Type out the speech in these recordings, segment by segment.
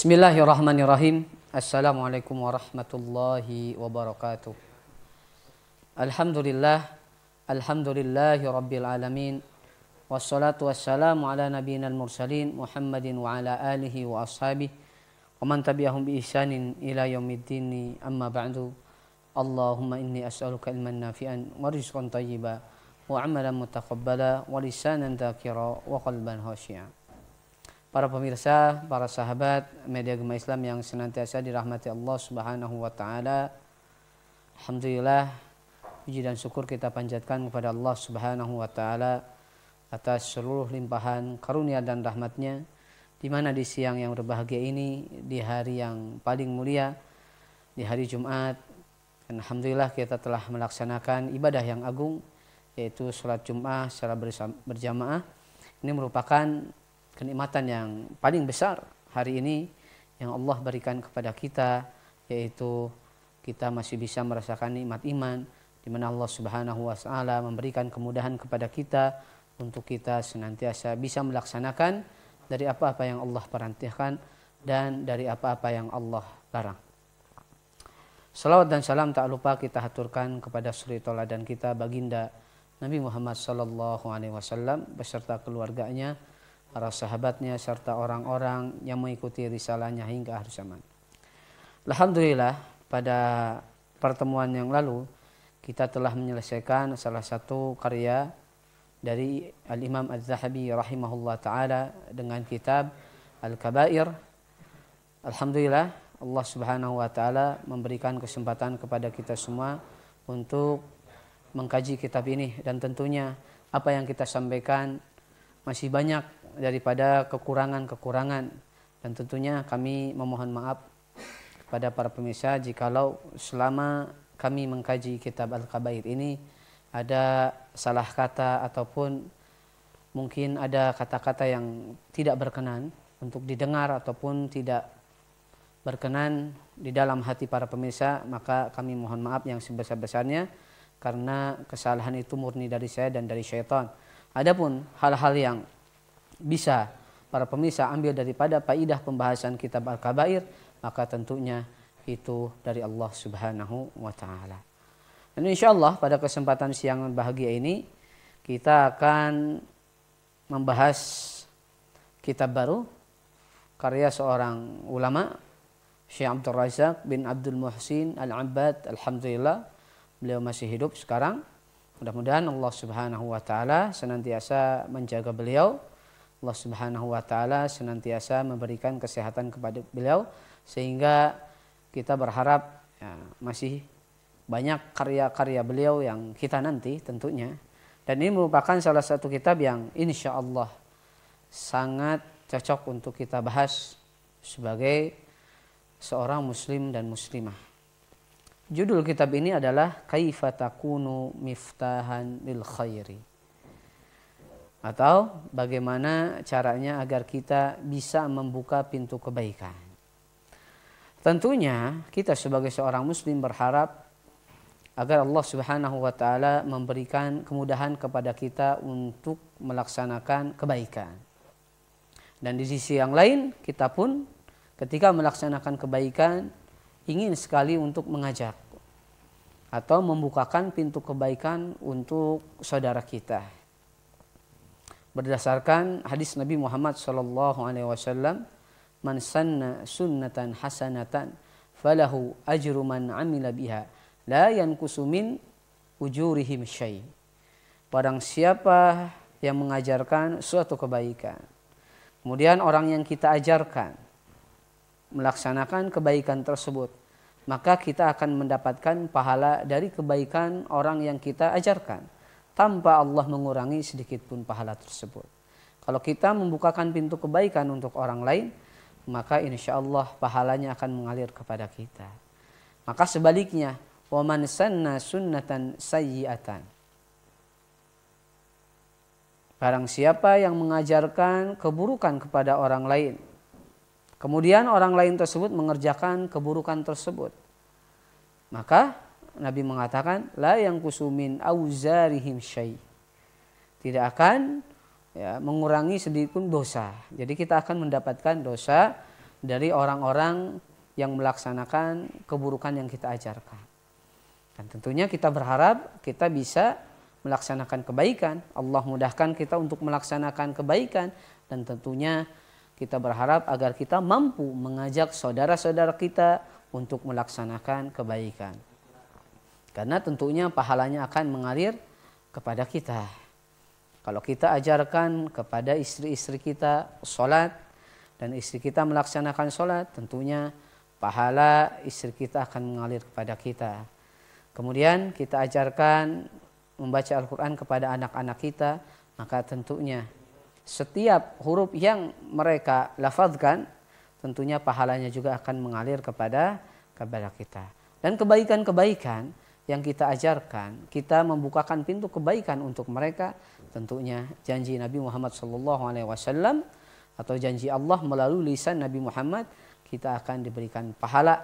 Bismillahirrahmanirrahim. Assalamualaikum warahmatullahi wabarakatuh. Alhamdulillahi rabbil alamin. Wassalatu wassalamu ala nabiyyina mursalin Muhammadin wa ala alihi wa ashabihi wa man tabi'ahum bi ihsanin ila yaumiddin. Amma ba'du. Allahumma inni as'aluka ilman nafi'an wa rizqan thayyiban wa 'amalan mutaqabbala wa lisanan dzakira wa qalban khashi'an. Para pemirsa, para sahabat media agama Islam yang senantiasa dirahmati Allah Subhanahu wa taala. Alhamdulillah, puji dan syukur kita panjatkan kepada Allah Subhanahu wa taala atas seluruh limpahan karunia dan rahmatnya, di mana di siang yang berbahagia ini, di hari yang paling mulia, di hari Jumat, dan alhamdulillah kita telah melaksanakan ibadah yang agung, yaitu sholat Jumat secara berjamaah. Ini merupakan kenikmatan yang paling besar hari ini yang Allah berikan kepada kita, yaitu kita masih bisa merasakan nikmat iman, di mana Allah Subhanahu wa taala memberikan kemudahan kepada kita untuk kita senantiasa bisa melaksanakan dari apa-apa yang Allah perintahkan dan dari apa-apa yang Allah larang. Salawat dan salam tak lupa kita haturkan kepada suri tauladan kita baginda Nabi Muhammad sallallahu alaihi wasallam beserta keluarganya, para sahabatnya, serta orang-orang yang mengikuti risalahnya hingga akhir zaman. Alhamdulillah, pada pertemuan yang lalu kita telah menyelesaikan salah satu karya dari Al-Imam Az-Zahabi rahimahullah ta'ala dengan kitab Al-Kabair. Alhamdulillah, Allah Subhanahu wa ta'ala memberikan kesempatan kepada kita semua untuk mengkaji kitab ini, dan tentunya apa yang kita sampaikan masih banyak daripada kekurangan-kekurangan, dan tentunya kami memohon maaf kepada para pemirsa jikalau selama kami mengkaji kitab Al-Kabair ini ada salah kata ataupun mungkin ada kata-kata yang tidak berkenan untuk didengar ataupun tidak berkenan di dalam hati para pemirsa, maka kami mohon maaf yang sebesar-besarnya, karena kesalahan itu murni dari saya dan dari syaitan. Adapun hal-hal yang bisa para pemirsa ambil daripada faidah pembahasan kitab Al-Kabair, maka tentunya itu dari Allah Subhanahu wa taala. Dan insyaallah pada kesempatan siang bahagia ini kita akan membahas kitab baru karya seorang ulama, Syekh Abdul Razak bin Abdul Muhsin Al-Abbad. Alhamdulillah, beliau masih hidup sekarang. Mudah-mudahan Allah Subhanahu wa taala senantiasa menjaga beliau. Allah Subhanahu wa taala senantiasa memberikan kesehatan kepada beliau, sehingga kita berharap masih banyak karya-karya beliau yang kita nanti tentunya. Dan ini merupakan salah satu kitab yang insya Allah sangat cocok untuk kita bahas sebagai seorang muslim dan muslimah. Judul kitab ini adalah Kaifa takunu miftahan lil khairi, atau bagaimana caranya agar kita bisa membuka pintu kebaikan. Tentunya kita sebagai seorang muslim berharap agar Allah Subhanahu wa taala memberikan kemudahan kepada kita untuk melaksanakan kebaikan. Dan di sisi yang lain, kita pun ketika melaksanakan kebaikan ingin sekali untuk mengajak atau membukakan pintu kebaikan untuk saudara kita. Berdasarkan hadis Nabi Muhammad sallallahu alaihi wasallam, man sanna sunnatan hasanatan falahu ajru man amila biha la yanqusu min ujurihim syai'. Barang siapa yang mengajarkan suatu kebaikan, kemudian orang yang kita ajarkan melaksanakan kebaikan tersebut, maka kita akan mendapatkan pahala dari kebaikan orang yang kita ajarkan, tanpa Allah mengurangi sedikit pun pahala tersebut. Kalau kita membukakan pintu kebaikan untuk orang lain, maka insya Allah pahalanya akan mengalir kepada kita. Maka sebaliknya, wa man sanna sunnatan sayyi'atan, barang siapa yang mengajarkan keburukan kepada orang lain, kemudian orang lain tersebut mengerjakan keburukan tersebut, maka Nabi mengatakan la yanqusu min auzarihim syai', tidak akan mengurangi sedikit pun dosa. Jadi kita akan mendapatkan dosa dari orang-orang yang melaksanakan keburukan yang kita ajarkan. Dan tentunya kita berharap kita bisa melaksanakan kebaikan. Allah mudahkan kita untuk melaksanakan kebaikan. Dan tentunya kita berharap agar kita mampu mengajak saudara-saudara kita untuk melaksanakan kebaikan. Karena tentunya pahalanya akan mengalir kepada kita. Kalau kita ajarkan kepada istri-istri kita sholat dan istri kita melaksanakan sholat, tentunya pahala istri kita akan mengalir kepada kita. Kemudian kita ajarkan membaca Al-Quran kepada anak-anak kita, maka tentunya setiap huruf yang mereka lafazkan, tentunya pahalanya juga akan mengalir kepada kita. Dan kebaikan-kebaikan yang kita ajarkan, kita membukakan pintu kebaikan untuk mereka. Tentunya janji Nabi Muhammad SAW atau janji Allah melalui lisan Nabi Muhammad, kita akan diberikan pahala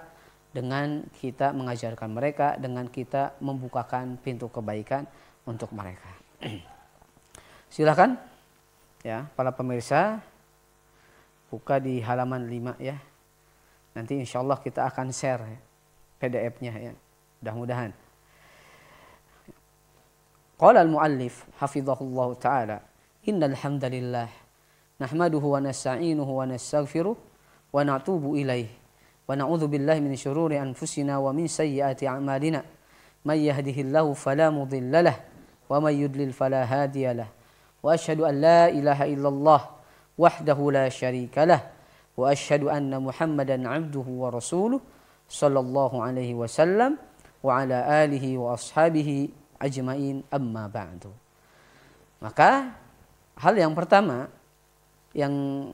dengan kita mengajarkan mereka, dengan kita membukakan pintu kebaikan untuk mereka. Silakan ya para pemirsa, buka di halaman 5 ya. Nanti insya Allah kita akan share ya, PDF-nya ya, mudah-mudahan. Qala al-muallif hafizahullah ta'ala, innal hamdalillah nahmaduhu wa nasta'inuhu wa nastaghfiruh wa natubu ilaih wa na'udzu billahi min syururi anfusina wa min sayyiati a'malina may yahdihillahu fala mudilla lahu wa may yudlil fala hadiya lahu wa asyhadu an la ilaha illallah wahdahu la syarika lahu wa asyhadu anna Muhammadan 'abduhu wa rasuluh sallallahu alaihi wasallam wa ala alihi wa ashabihi ajmain, amma ba'du. Maka hal yang pertama yang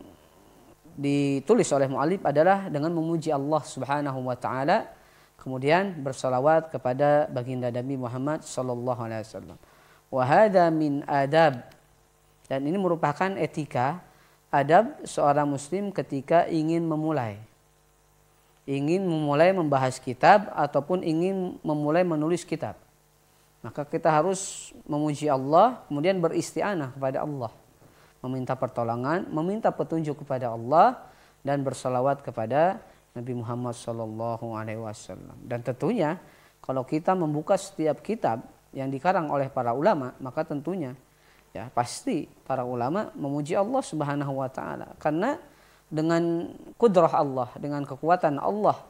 ditulis oleh mu'allif adalah dengan memuji Allah Subhanahu wa taala, kemudian bersalawat kepada baginda Nabi Muhammad sallallahu alaihi wasallam. Wa hadza min adab, dan ini merupakan etika, adab seorang muslim ketika ingin memulai membahas kitab ataupun ingin memulai menulis kitab. Maka kita harus memuji Allah, kemudian beristi'anah kepada Allah, meminta pertolongan, meminta petunjuk kepada Allah, dan bersalawat kepada Nabi Muhammad SAW. Dan tentunya kalau kita membuka setiap kitab yang dikarang oleh para ulama, maka tentunya ya pasti para ulama memuji Allah Subhanahu wa taala, karena dengan kudrah Allah, dengan kekuatan Allah,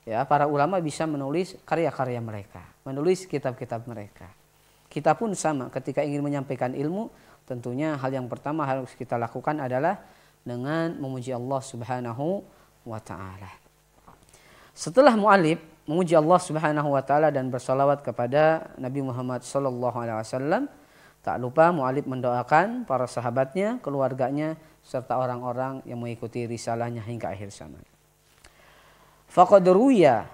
ya para ulama bisa menulis karya-karya mereka, menulis kitab-kitab mereka. Kita pun sama, ketika ingin menyampaikan ilmu, tentunya hal yang pertama harus kita lakukan adalah dengan memuji Allah Subhanahu wa taala. Setelah mu'allif memuji Allah Subhanahu wa taala dan bersalawat kepada Nabi Muhammad sallallahu alaihi wasallam, tak lupa mu'allif mendoakan para sahabatnya, keluarganya, serta orang-orang yang mengikuti risalahnya hingga akhir zaman. Faqad ruya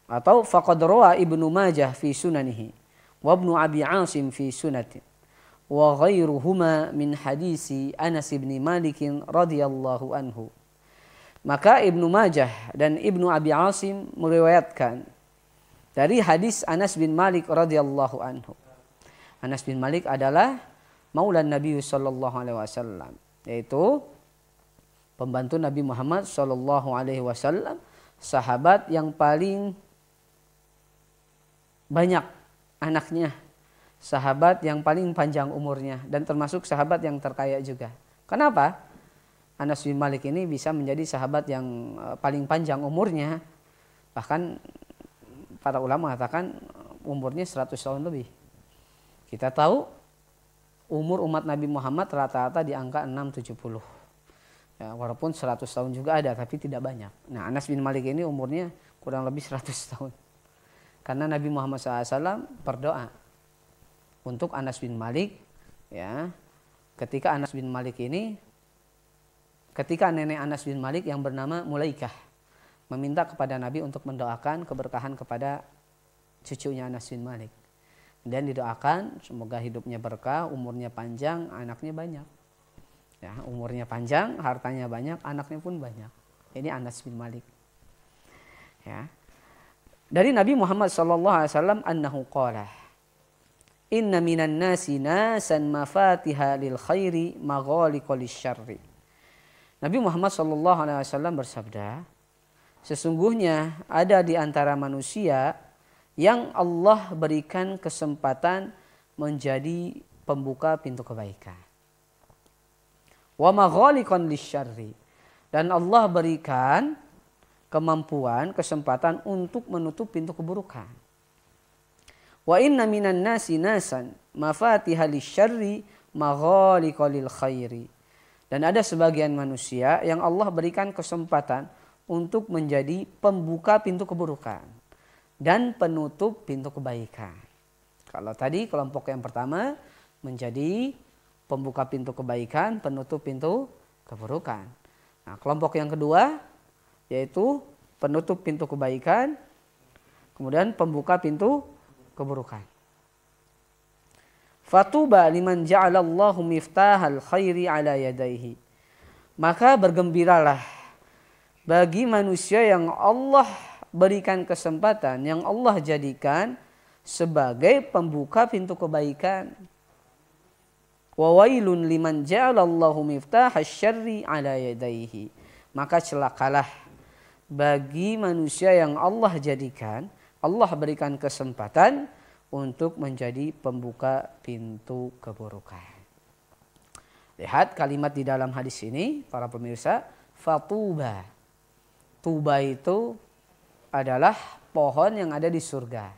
atau faqad rawa Ibnu Majah fi sunanihi wa Ibnu Abi Asim fi sunati wa ghairuhuma min hadisi Anas bin Malik radhiyallahu anhu. Maka Ibnu Majah dan Ibnu Abi Asim meriwayatkan dari hadis Anas bin Malik radhiyallahu anhu. Anas bin Malik adalah maulan Nabi sallallahu alaihi wasallam, yaitu pembantu Nabi Muhammad sallallahu alaihi wasallam, sahabat yang paling banyak anaknya, sahabat yang paling panjang umurnya, dan termasuk sahabat yang terkaya juga. Kenapa? Anas bin Malik ini bisa menjadi sahabat yang paling panjang umurnya. Bahkan para ulama mengatakan umurnya 100 tahun lebih. Kita tahu umur umat Nabi Muhammad rata-rata di angka 670. Ya, walaupun 100 tahun juga ada, tapi tidak banyak. Nah, Anas bin Malik ini umurnya kurang lebih 100 tahun. Karena Nabi Muhammad SAW berdoa untuk Anas bin Malik, ya, ketika nenek Anas bin Malik yang bernama Mulaikah meminta kepada Nabi untuk mendoakan keberkahan kepada cucunya Anas bin Malik. Dan didoakan semoga hidupnya berkah, umurnya panjang, anaknya banyak. Ya, umurnya panjang, hartanya banyak, anaknya pun banyak. Ini Anas bin Malik. Ya. Dari Nabi Muhammad SAW annahu qala, inna minan nasi nasan mafatiha lil khairi maghaliqa lisyarri. Nabi Muhammad SAW bersabda, sesungguhnya ada di antara manusia yang Allah berikan kesempatan menjadi pembuka pintu kebaikan. Wa maghaliqan lisyarri, dan Allah berikan kemampuan, kesempatan untuk menutup pintu keburukan. Wa inna minan nasi nasan mafatiha lisyarri maghaliqa lil khairi. Dan ada sebagian manusia yang Allah berikan kesempatan untuk menjadi pembuka pintu keburukan dan penutup pintu kebaikan. Kalau tadi kelompok yang pertama menjadi pembuka pintu kebaikan, penutup pintu keburukan. Nah, kelompok yang kedua yaitu penutup pintu kebaikan, kemudian pembuka pintu keburukan. Fatuba liman ja'alallahu miftahal khairi ala yadaihi. Maka bergembiralah bagi manusia yang Allah berikan kesempatan, yang Allah jadikan sebagai pembuka pintu kebaikan. Wa wailun liman ja'alallahu miftahasy syarri ala yadaihi. Maka celakalah bagi manusia yang Allah jadikan, Allah berikan kesempatan untuk menjadi pembuka pintu keburukan. Lihat kalimat di dalam hadis ini, para pemirsa, fatuba. Tuba itu adalah pohon yang ada di surga.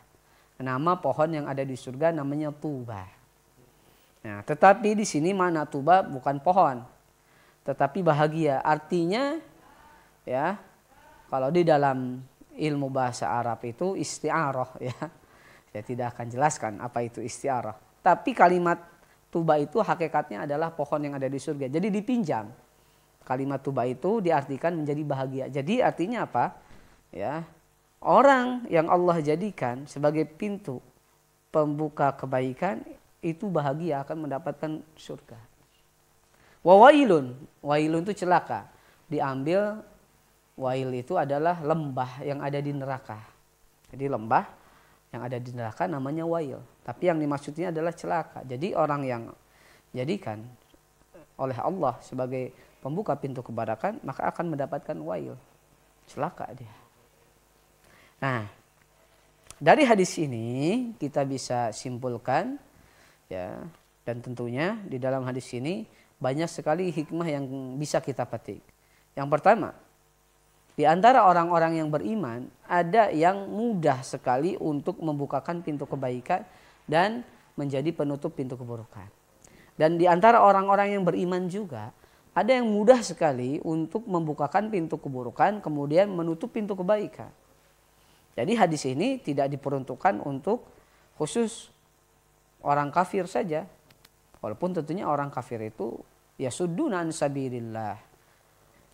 Nama pohon yang ada di surga namanya tuba. Nah, tetapi di sini makna tuba bukan pohon, tetapi bahagia. Artinya, ya, kalau di dalam ilmu bahasa Arab itu isti'arah, ya. Saya tidak akan jelaskan apa itu isti'arah. Tapi kalimat tuba itu hakikatnya adalah pohon yang ada di surga. Jadi dipinjam. Kalimat tuba itu diartikan menjadi bahagia. Jadi artinya apa? Ya, orang yang Allah jadikan sebagai pintu pembuka kebaikan itu bahagia, akan mendapatkan surga. Wa wailun. Wailun itu celaka. Diambil, wail itu adalah lembah yang ada di neraka. Jadi lembah yang ada di neraka namanya wail. Tapi yang dimaksudnya adalah celaka. Jadi orang yang jadikan oleh Allah sebagai pembuka pintu kebaikan, maka akan mendapatkan wail. Celaka dia. Nah, dari hadis ini kita bisa simpulkan, ya, dan tentunya di dalam hadis ini banyak sekali hikmah yang bisa kita petik. Yang pertama, di antara orang-orang yang beriman ada yang mudah sekali untuk membukakan pintu kebaikan dan menjadi penutup pintu keburukan. Dan di antara orang-orang yang beriman juga ada yang mudah sekali untuk membukakan pintu keburukan kemudian menutup pintu kebaikan. Jadi hadis ini tidak diperuntukkan untuk khusus orang kafir saja. Walaupun tentunya orang kafir itu yasudduna an sabilillah.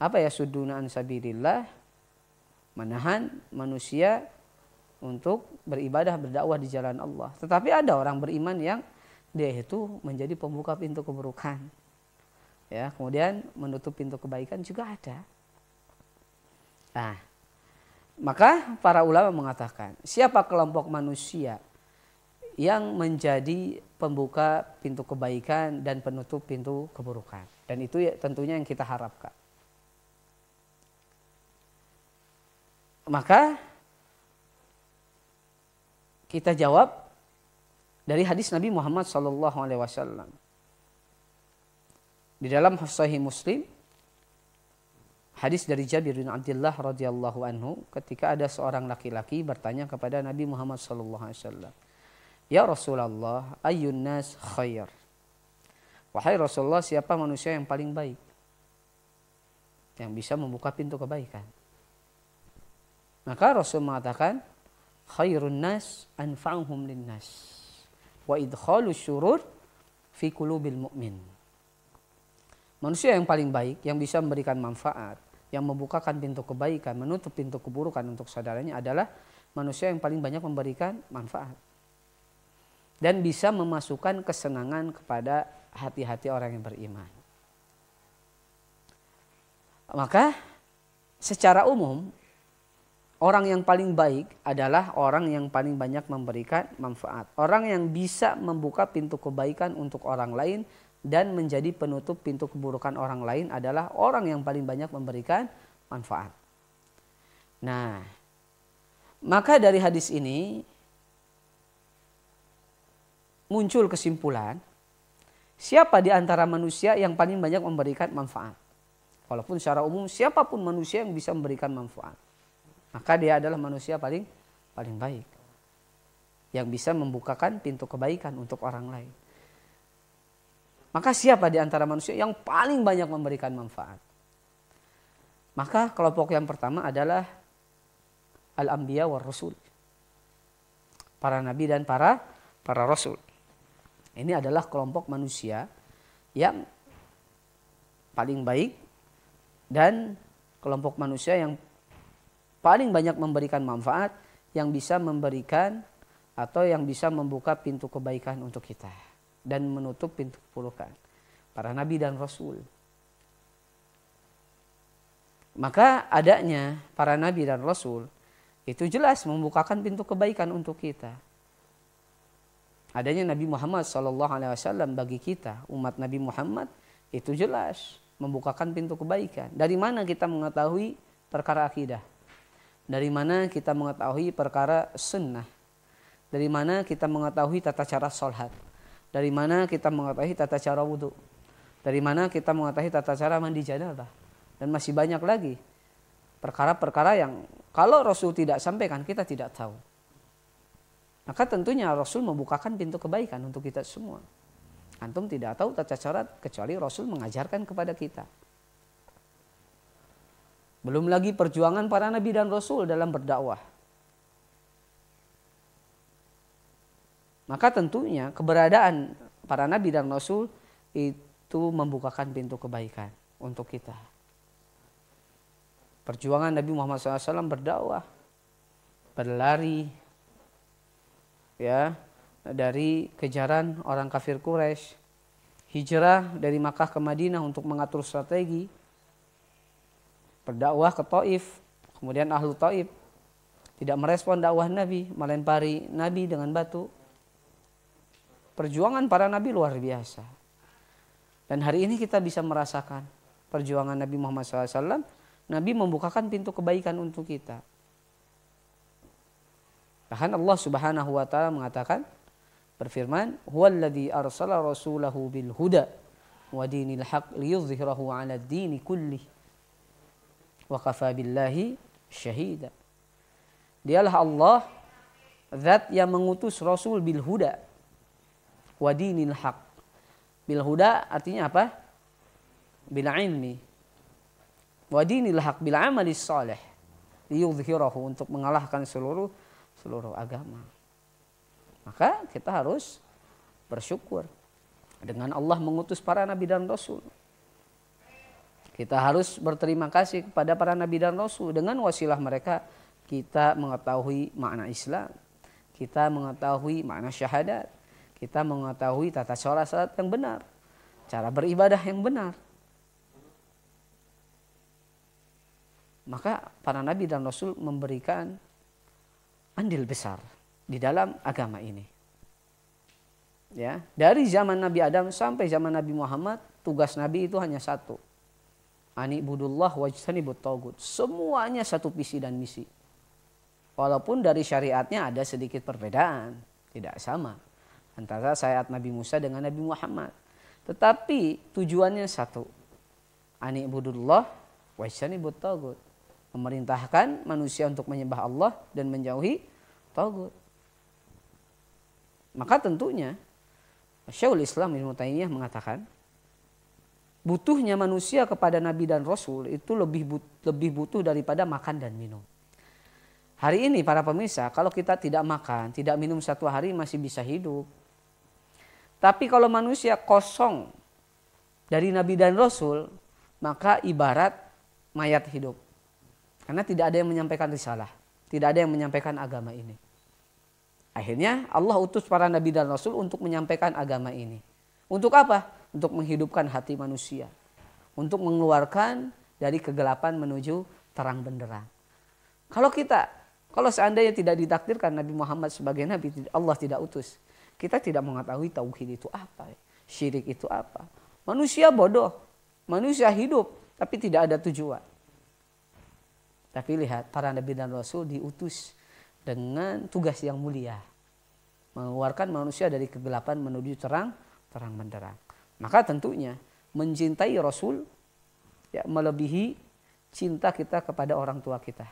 Apa yasudduna an sabilillah? Menahan manusia untuk beribadah, berdakwah di jalan Allah. Tetapi ada orang beriman yang dia itu menjadi pembuka pintu keburukan. Ya, kemudian menutup pintu kebaikan juga ada. Nah, maka para ulama mengatakan, siapa kelompok manusia yang menjadi pembuka pintu kebaikan dan penutup pintu keburukan? Dan itu ya, tentunya yang kita harapkan. Maka kita jawab dari hadis Nabi Muhammad SAW. Di dalam Sahih Muslim, hadis dari Jabir bin Abdullah radhiyallahu anhu, ketika ada seorang laki-laki bertanya kepada Nabi Muhammad SAW, ya Rasulullah, ayyun nas khair? Wahai Rasulullah, siapa manusia yang paling baik, yang bisa membuka pintu kebaikan? Maka Rasul mengatakan, khairun nas anfa'uhum linnas wa idkhalu syurur fi qulubil mu'min. Manusia yang paling baik, yang bisa memberikan manfaat, yang membukakan pintu kebaikan, menutup pintu keburukan untuk saudaranya adalah manusia yang paling banyak memberikan manfaat. Dan bisa memasukkan kesenangan kepada hati-hati orang yang beriman. Maka secara umum, orang yang paling baik adalah orang yang paling banyak memberikan manfaat. Orang yang bisa membuka pintu kebaikan untuk orang lain dan menjadi penutup pintu keburukan orang lain adalah orang yang paling banyak memberikan manfaat. Nah, maka dari hadis ini muncul kesimpulan, siapa di antara manusia yang paling banyak memberikan manfaat? Walaupun secara umum siapapun manusia yang bisa memberikan manfaat, maka dia adalah manusia paling baik, yang bisa membukakan pintu kebaikan untuk orang lain. Maka siapa di antara manusia yang paling banyak memberikan manfaat? Maka kelompok yang pertama adalah al-anbiya war rasul. Para nabi dan para rasul. Ini adalah kelompok manusia yang paling baik dan kelompok manusia yang paling banyak memberikan manfaat, yang bisa memberikan atau yang bisa membuka pintu kebaikan untuk kita dan menutup pintu keburukan. Para nabi dan rasul. Maka adanya para nabi dan rasul itu jelas membukakan pintu kebaikan untuk kita. Adanya Nabi Muhammad SAW bagi kita, umat Nabi Muhammad, itu jelas membukakan pintu kebaikan. Dari mana kita mengetahui perkara akidah? Dari mana kita mengetahui perkara sunnah? Dari mana kita mengetahui tata cara sholat? Dari mana kita mengetahui tata cara wudhu? Dari mana kita mengetahui tata cara mandi janabah? Dan masih banyak lagi perkara-perkara yang kalau Rasul tidak sampaikan kita tidak tahu. Maka tentunya Rasul membukakan pintu kebaikan untuk kita semua. Antum tidak tahu tata cara kecuali Rasul mengajarkan kepada kita. Belum lagi perjuangan para nabi dan Rasul dalam berdakwah. Maka tentunya keberadaan para nabi dan rasul itu membukakan pintu kebaikan untuk kita. Perjuangan Nabi Muhammad SAW berdakwah, berlari ya dari kejaran orang kafir Quraisy, hijrah dari Makkah ke Madinah untuk mengatur strategi, berdakwah ke Taif, kemudian ahlu Taif tidak merespon dakwah Nabi, melempari Nabi dengan batu. Perjuangan para nabi luar biasa. Dan hari ini kita bisa merasakan perjuangan Nabi Muhammad SAW. Nabi membukakan pintu kebaikan untuk kita. Bahkan Allah Subhanahu wa taala mengatakan, berfirman, "Huwallazi arsala rasulahu bil huda wa dinil haq liyudhhirahu 'ala ad-dini kullih wa kafa billahi syahida." Dialah Allah, zat yang mengutus Rasul bil huda wa dinil haq. Bil huda artinya apa? Bil ilmi. Wa dinil haq bil amali salih. Liyudhhirahu, untuk mengalahkan seluruh agama. Maka kita harus bersyukur dengan Allah mengutus para nabi dan rasul. Kita harus berterima kasih kepada para nabi dan rasul. Dengan wasilah mereka kita mengetahui makna Islam. Kita mengetahui makna syahadat. Kita mengetahui tata cara salat yang benar, cara beribadah yang benar. Maka para nabi dan rasul memberikan andil besar di dalam agama ini. Ya, dari zaman Nabi Adam sampai zaman Nabi Muhammad, tugas nabi itu hanya satu. Anibudullah wajtanibut tagut. Semuanya satu visi dan misi. Walaupun dari syariatnya ada sedikit perbedaan, tidak sama antara syariat Nabi Musa dengan Nabi Muhammad. Tetapi tujuannya satu. Anibudullah wajtanibut tagut. Memerintahkan manusia untuk menyembah Allah dan menjauhi tagut. Maka tentunya Syekhul Islam Ibnu Taimiyah mengatakan, butuhnya manusia kepada nabi dan rasul itu lebih butuh daripada makan dan minum. Hari ini para pemirsa, kalau kita tidak makan, tidak minum satu hari masih bisa hidup. Tapi kalau manusia kosong dari nabi dan rasul, maka ibarat mayat hidup. Karena tidak ada yang menyampaikan risalah, tidak ada yang menyampaikan agama ini. Akhirnya Allah utus para nabi dan rasul untuk menyampaikan agama ini. Untuk apa? Untuk menghidupkan hati manusia. Untuk mengeluarkan dari kegelapan menuju terang benderang. Kalau seandainya tidak ditakdirkan Nabi Muhammad sebagai nabi, Allah tidak utus, kita tidak mengetahui tauhid itu apa, Syirik itu apa? Manusia bodoh, manusia hidup, tapi tidak ada tujuan. Tapi lihat, para nabi dan rasul diutus dengan tugas yang mulia. Mengeluarkan manusia dari kegelapan menuju terang benderang. Maka tentunya mencintai Rasul ya melebihi cinta kita kepada orang tua kita.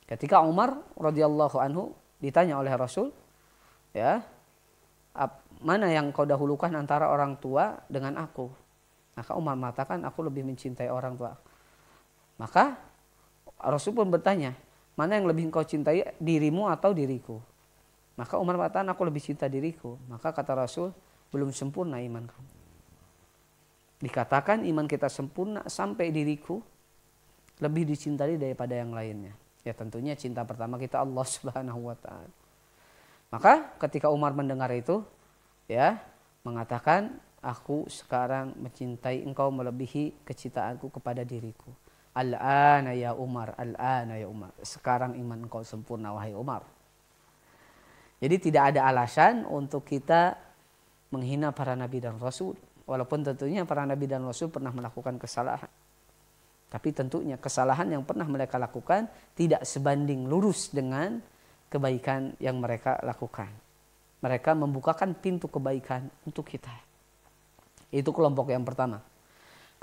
Ketika Umar radhiyallahu anhu ditanya oleh Rasul, ya, mana yang kau dahulukan antara orang tua dengan aku? Maka Umar mengatakan, aku lebih mencintai orang tua. Maka Rasul pun bertanya, mana yang lebih kau cintai, dirimu atau diriku? Maka Umar mengatakan, aku lebih cinta diriku. Maka kata Rasul, belum sempurna iman kamu. Dikatakan iman kita sempurna sampai diriku lebih dicintai daripada yang lainnya. Ya tentunya cinta pertama kita Allah Subhanahu wa taala. Maka ketika Umar mendengar itu, ya, mengatakan, aku sekarang mencintai engkau melebihi kecintaanku kepada diriku. Al-ana ya Umar, al-ana ya Umar. Sekarang iman engkau sempurna wahai Umar. Jadi tidak ada alasan untuk kita menghina para nabi dan rasul. Walaupun tentunya para nabi dan rasul pernah melakukan kesalahan. Tapi tentunya kesalahan yang pernah mereka lakukan tidak sebanding lurus dengan kebaikan yang mereka lakukan. Mereka membukakan pintu kebaikan untuk kita. Itu kelompok yang pertama.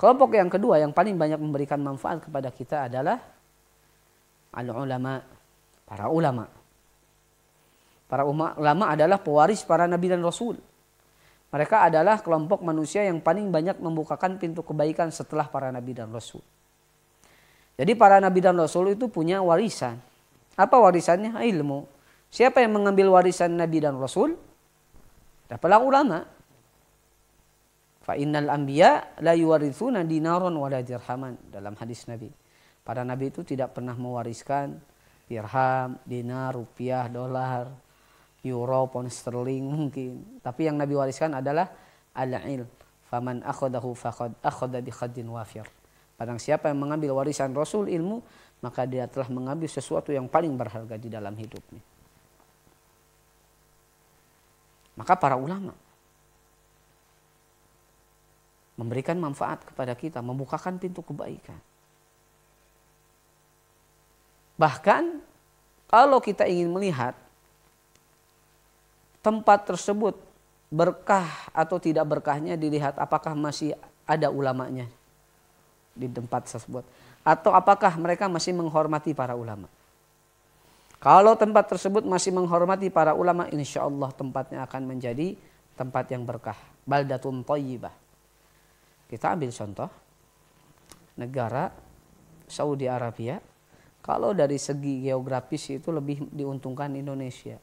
Kelompok yang kedua yang paling banyak memberikan manfaat kepada kita adalah al-ulama, para ulama. Para ulama adalah pewaris para nabi dan rasul. Mereka adalah kelompok manusia yang paling banyak membukakan pintu kebaikan setelah para nabi dan rasul. Jadi para nabi dan rasul itu punya warisan. Apa warisannya? Ilmu. Siapa yang mengambil warisan nabi dan rasul? Dapatlah ulama. Fa innal anbiya la yuwarithuna dinaron wala dirhaman, dalam hadis Nabi. Para nabi itu tidak pernah mewariskan dirham, dinar, rupiah, dolar, euro, pound sterling mungkin. Tapi yang Nabi wariskan adalah al-ilm. Faman akhadahu faqad akhadha bi khaddin wafir. Barang siapa yang mengambil warisan Rasul ilmu, maka dia telah mengambil sesuatu yang paling berharga di dalam hidupnya. Maka para ulama memberikan manfaat kepada kita, membukakan pintu kebaikan. Bahkan kalau kita ingin melihat tempat tersebut berkah atau tidak berkahnya, dilihat apakah masih ada ulamanya di tempat tersebut, atau apakah mereka masih menghormati para ulama. Kalau tempat tersebut masih menghormati para ulama, insya Allah tempatnya akan menjadi tempat yang berkah. Baldatun thayyibah. Kita ambil contoh negara Saudi Arabia. Kalau dari segi geografis itu lebih diuntungkan Indonesia.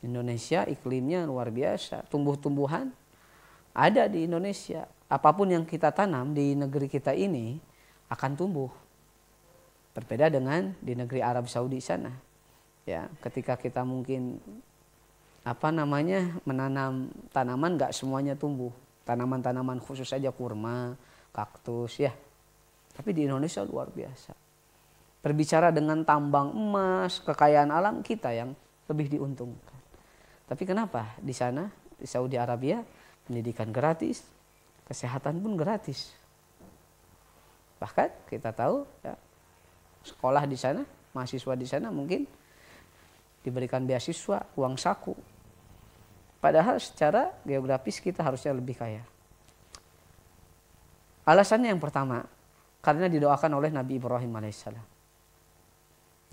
Indonesia iklimnya luar biasa, tumbuh-tumbuhan ada di Indonesia. Apapun yang kita tanam di negeri kita ini akan tumbuh. Berbeda dengan di negeri Arab Saudi sana. Ya, ketika kita mungkin menanam tanaman, nggak semuanya tumbuh. Tanaman-tanaman khusus saja kurma, kaktus ya. Tapi di Indonesia luar biasa. Berbicara dengan tambang emas, kekayaan alam, kita yang lebih diuntungkan. Tapi kenapa di sana di Saudi Arabia pendidikan gratis, kesehatan pun gratis. Bahkan kita tahu ya, sekolah di sana, mahasiswa di sana mungkin diberikan beasiswa, uang saku. Padahal secara geografis kita harusnya lebih kaya. Alasannya yang pertama, karena didoakan oleh Nabi Ibrahim alaihissalam.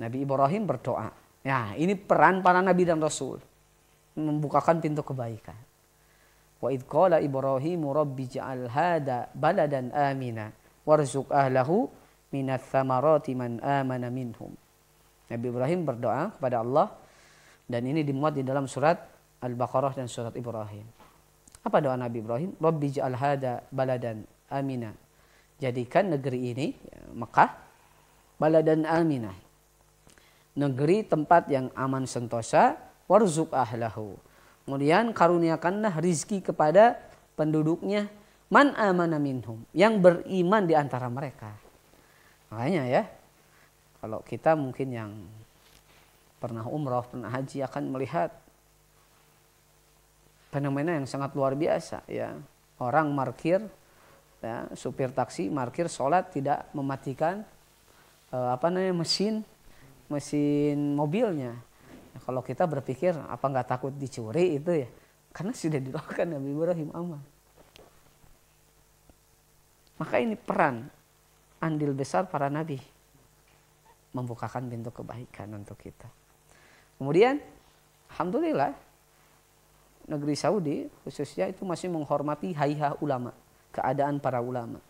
Nabi Ibrahim berdoa. Ya, ini peran para nabi dan rasul, membukakan pintu kebaikan. Wa idh qala Ibrahimu rabbi ja'al hada baladan amina warzuq ahlahu minats tsamarati man amana minhum. Nabi Ibrahim berdoa kepada Allah, dan ini dimuat di dalam surat Al-Baqarah dan surat Ibrahim. Apa doa Nabi Ibrahim? Rabbi ja'al hada baladan amina. Jadikan negeri ini, Mekah, baladan amina, negeri tempat yang aman sentosa, warzuq ahlahu. Kemudian karuniakanlah rizki kepada penduduknya, man amana minhum, yang beriman di antara mereka. Makanya ya, kalau kita mungkin yang pernah umrah, pernah haji akan melihat fenomena yang sangat luar biasa ya. Orang markir, ya, supir taksi markir sholat tidak mematikan mesin mobilnya. Ya, kalau kita berpikir apa nggak takut dicuri itu ya, karena sudah dilakukan Nabi Ibrahim aman. Maka ini peran andil besar para nabi membukakan pintu kebaikan untuk kita. Kemudian alhamdulillah negeri Saudi khususnya itu masih menghormati hayha ulama, keadaan para ulama.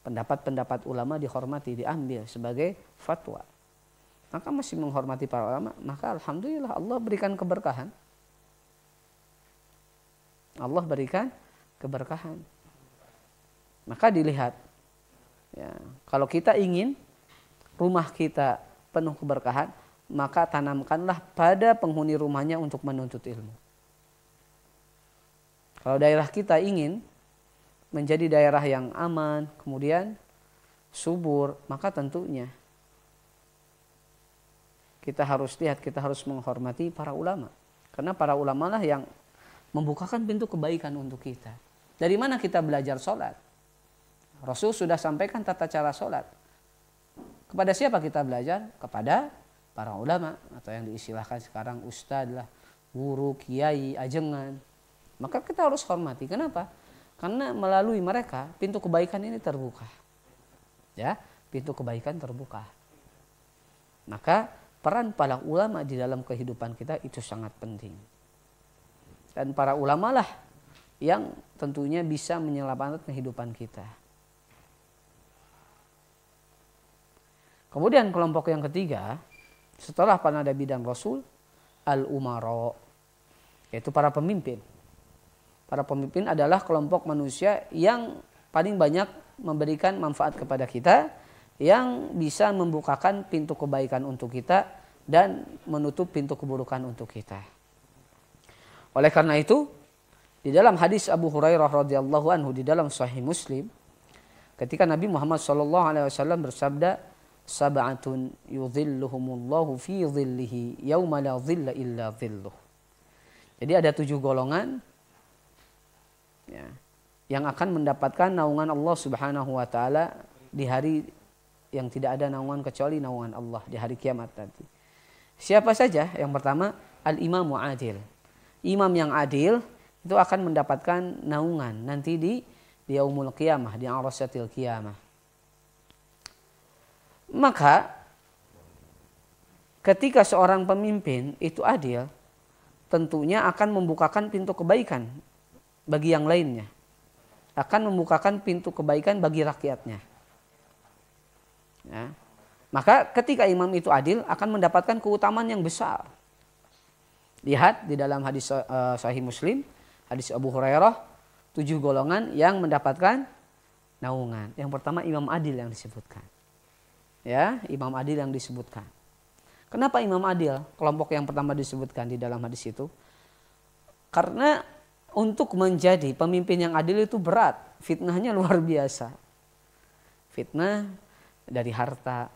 Pendapat-pendapat ulama dihormati, diambil sebagai fatwa. Maka masih menghormati para ulama, maka alhamdulillah Allah berikan keberkahan. Allah berikan keberkahan. Maka dilihat, ya, kalau kita ingin rumah kita penuh keberkahan, maka tanamkanlah pada penghuni rumahnya untuk menuntut ilmu. Kalau daerah kita ingin menjadi daerah yang aman, kemudian subur, maka tentunya kita harus lihat, kita harus menghormati para ulama. Karena para ulama lah yang membukakan pintu kebaikan untuk kita. Dari mana kita belajar sholat? Rasul sudah sampaikan tata cara sholat. Kepada siapa kita belajar? Kepada para ulama, atau yang diistilahkan sekarang ustadz lah, guru, kiai, ajengan. Maka kita harus hormati. Kenapa? Karena melalui mereka pintu kebaikan ini terbuka. Ya, pintu kebaikan terbuka. Maka peran para ulama di dalam kehidupan kita itu sangat penting. Dan para ulama lah yang tentunya bisa menyelamatkan kehidupan kita. Kemudian kelompok yang ketiga, setelah para nabi dan rasul, al-umara, yaitu para pemimpin. Para pemimpin adalah kelompok manusia yang paling banyak memberikan manfaat kepada kita, yang bisa membukakan pintu kebaikan untuk kita dan menutup pintu keburukan untuk kita. Oleh karena itu, di dalam hadis Abu Hurairah radhiyallahu anhu di dalam Sahih Muslim, ketika Nabi Muhammad SAW bersabda, sab'atun yudhilluhumullahu fi dhillihi yauma la dhilla illa dhilluh. Jadi ada 7 golongan ya, yang akan mendapatkan naungan Allah Subhanahu wa taala di hari yang tidak ada naungan kecuali naungan Allah, di hari kiamat nanti. Siapa saja? Yang pertama, al-imamu adil. Imam yang adil itu akan mendapatkan naungan nanti di yaumul qiyamah, di arasatil qiyamah. Maka ketika seorang pemimpin itu adil, tentunya akan membukakan pintu kebaikan bagi yang lainnya. Akan membukakan pintu kebaikan bagi rakyatnya. Ya. Maka ketika imam itu adil akan mendapatkan keutamaan yang besar. Lihat di dalam hadis Sahih Muslim, hadis Abu Hurairah, 7 golongan yang mendapatkan naungan. Yang pertama imam adil yang disebutkan. Ya, imam adil yang disebutkan. Kenapa imam adil? Kelompok yang pertama disebutkan di dalam hadis itu. Karena untuk menjadi pemimpin yang adil itu berat. Fitnahnya luar biasa. Fitnah dari harta.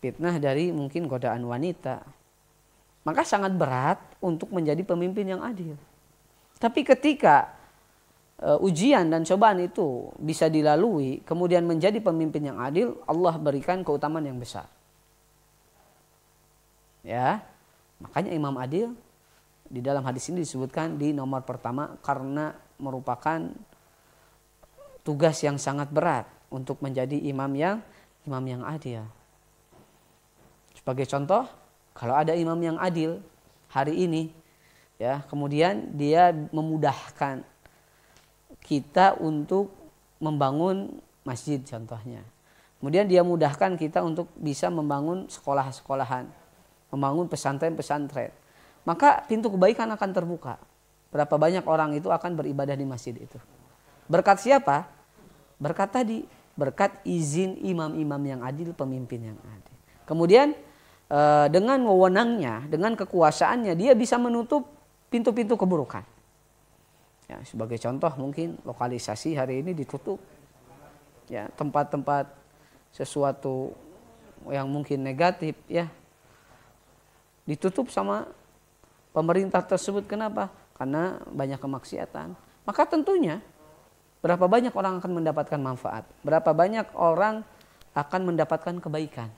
Fitnah dari mungkin godaan wanita. Maka sangat berat untuk menjadi pemimpin yang adil. Tapi ketika ujian dan cobaan itu bisa dilalui, kemudian menjadi pemimpin yang adil, Allah berikan keutamaan yang besar. Ya, makanya imam adil di dalam hadis ini disebutkan di nomor pertama karena merupakan tugas yang sangat berat untuk menjadi imam yang adil. Sebagai contoh, kalau ada imam yang adil hari ini, ya, kemudian dia memudahkan kita untuk membangun masjid contohnya. Kemudian dia mudahkan kita untuk bisa membangun sekolah-sekolahan, membangun pesantren-pesantren. Maka pintu kebaikan akan terbuka. Berapa banyak orang itu akan beribadah di masjid itu. Berkat siapa? Berkat tadi, berkat izin imam-imam yang adil, pemimpin yang adil. Kemudian dengan wewenangnya, dengan kekuasaannya, dia bisa menutup pintu-pintu keburukan. Ya, sebagai contoh mungkin lokalisasi hari ini ditutup. Ya, tempat-tempat sesuatu yang mungkin negatif ya ditutup sama pemerintah tersebut. Kenapa? karena banyak kemaksiatan, maka tentunya berapa banyak orang akan mendapatkan manfaat, berapa banyak orang akan mendapatkan kebaikan.